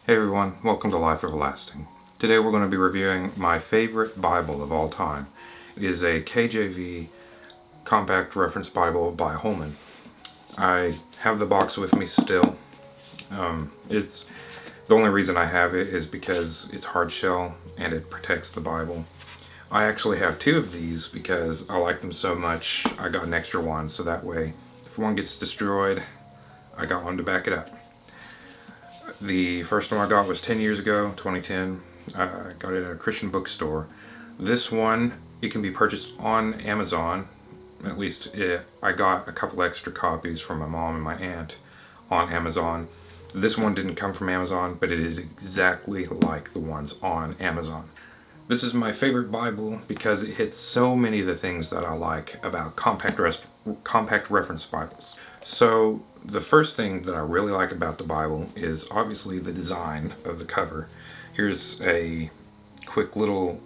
Hey everyone, welcome to Life Everlasting. Today we're going to be reviewing my favorite Bible of all time. It is a KJV Compact Reference Bible by Holman. I have the box with me still. It's the only reason I have it is because it's hard shell and it protects the Bible. I actually have two of these because I like them so much. I got an extra one so that way if one gets destroyed, I got one to back it up. The first one I got was 10 years ago, 2010. I got it at a Christian bookstore. This one, it can be purchased on Amazon. At least I got a couple extra copies from my mom and my aunt on Amazon. This one didn't come from Amazon, but it is exactly like the ones on Amazon. This is my favorite Bible because it hits so many of the things that I like about compact reference Bibles. So the first thing that I really like about the Bible is obviously the design of the cover. Here's a quick little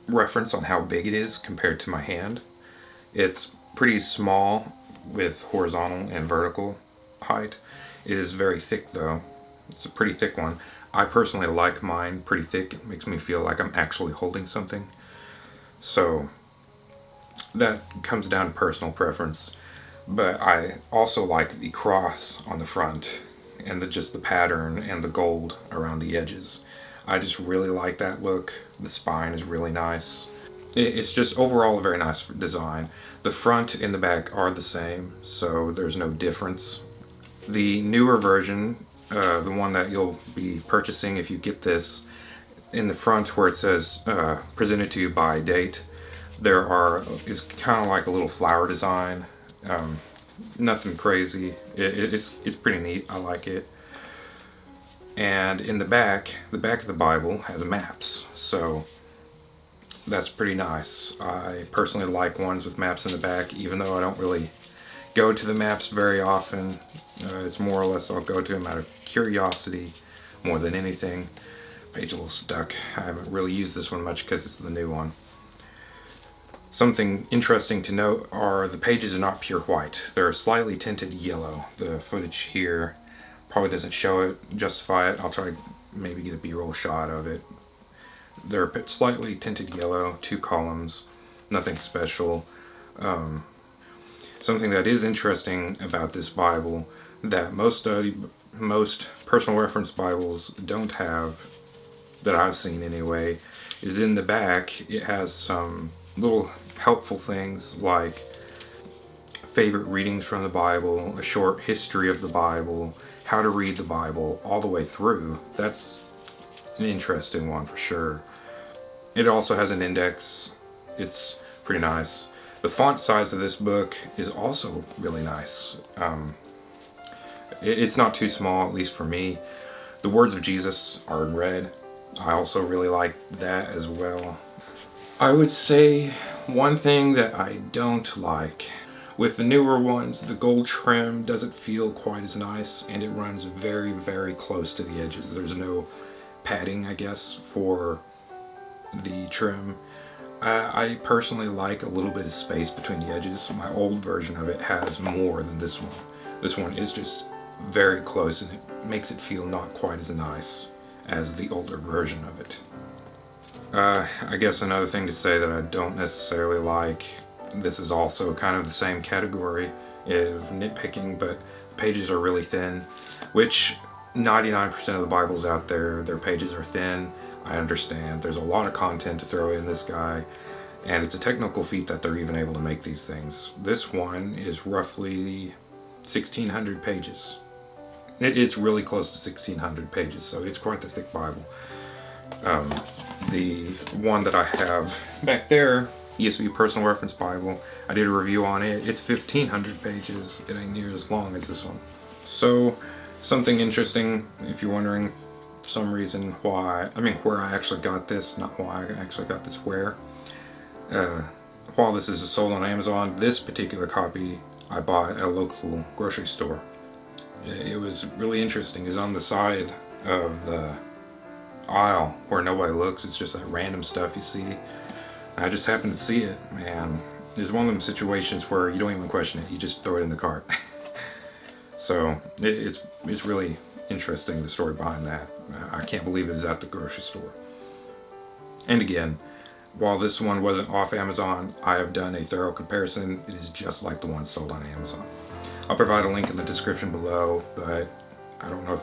reference on how big it is compared to my hand. It's pretty small with horizontal and vertical height. It is very thick though. It's a pretty thick one. I personally like mine pretty thick. It makes me feel like I'm actually holding something. So that comes down to personal preference. But I also like the cross on the front and just the pattern and the gold around the edges. I just really like that look. The spine is really nice. It's just overall a very nice design. The front and the back are the same, so there's no difference. The newer version, the one that you'll be purchasing if you get this, in the front where it says presented to you by date, is kind of like a little flower design. Nothing crazy. It's pretty neat. I like it. And in the back of the Bible has maps, so that's pretty nice. I personally like ones with maps in the back, even though I don't really go to the maps very often. It's more or less I'll go to them out of curiosity more than anything. Page a little stuck. I haven't really used this one much because it's the new one. Something interesting to note are the pages are not pure white. They're slightly tinted yellow. The footage here probably doesn't show it, justify it. I'll try to maybe get a B-roll shot of it. They're slightly tinted yellow, 2 columns, nothing special. Something that is interesting about this Bible that most personal reference Bibles don't have, that I've seen anyway, is in the back it has some little helpful things like favorite readings from the Bible, a short history of the Bible, how to read the Bible all the way through. That's an interesting one for sure. It also has an index. It's pretty nice. The font size of this book is also really nice. It's not too small, at least for me. The words of Jesus are in red. I also really like that as well. I would say one thing that I don't like, with the newer ones, the gold trim doesn't feel quite as nice and it runs very, very close to the edges. There's no padding, I guess, for the trim. I personally like a little bit of space between the edges. My old version of it has more than this one. This one is just very close and it makes it feel not quite as nice as the older version of it. I guess another thing to say that I don't necessarily like, this is also kind of the same category of nitpicking, but the pages are really thin, which 99% of the Bibles out there, their pages are thin. I understand. There's a lot of content to throw in this guy, and it's a technical feat that they're even able to make these things. This one is roughly 1,600 pages. It's really close to 1,600 pages, so it's quite the thick Bible. The one that I have back there, ESV Personal Reference Bible, I did a review on it. It's 1,500 pages. It ain't near as long as this one. So, something interesting, if you're wondering for some reason where I actually got this, not why I actually got this where. While this is sold on Amazon, this particular copy I bought at a local grocery store. It was really interesting. It was on the side of the aisle where nobody looks. It's just that random stuff you see. I just happened to see it, and it's one of them situations where you don't even question it. You just throw it in the cart. So it's really interesting, the story behind that. I can't believe it was at the grocery store. And again, while this one wasn't off Amazon, I have done a thorough comparison. It is just like the one sold on Amazon. I'll provide a link in the description below, but I don't know if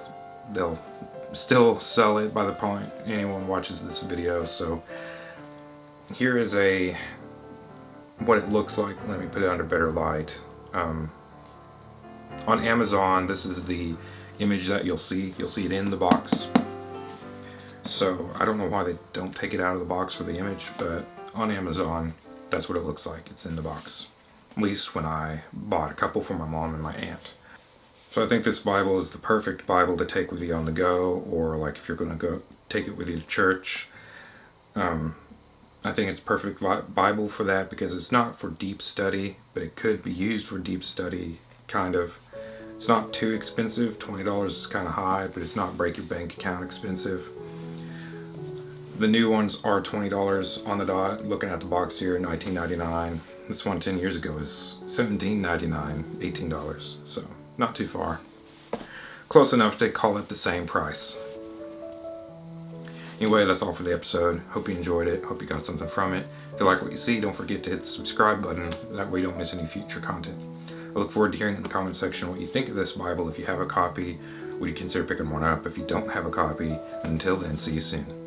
they'll still sell it by the point anyone watches this video. So here is what it looks like. Let me put it under better light. On Amazon, this is the image that you'll see. You'll see it in the box. So I don't know why they don't take it out of the box for the image, but on Amazon, that's what it looks like. It's in the box. At least when I bought a couple for my mom and my aunt. So I think this Bible is the perfect Bible to take with you on the go, or like if you're going to go take it with you to church. I think it's perfect Bible for that because it's not for deep study, but it could be used for deep study, kind of. It's not too expensive. $20 is kind of high, but it's not break your bank account expensive. The new ones are $20 on the dot. Looking at the box here, $19.99. This one 10 years ago was $17.99, $18. So not too far. Close enough to call it the same price. Anyway, that's all for the episode. Hope you enjoyed it. Hope you got something from it. If you like what you see, don't forget to hit the subscribe button. That way you don't miss any future content. I look forward to hearing in the comment section what you think of this Bible. If you have a copy, would you consider picking one up? If you don't have a copy, until then, see you soon.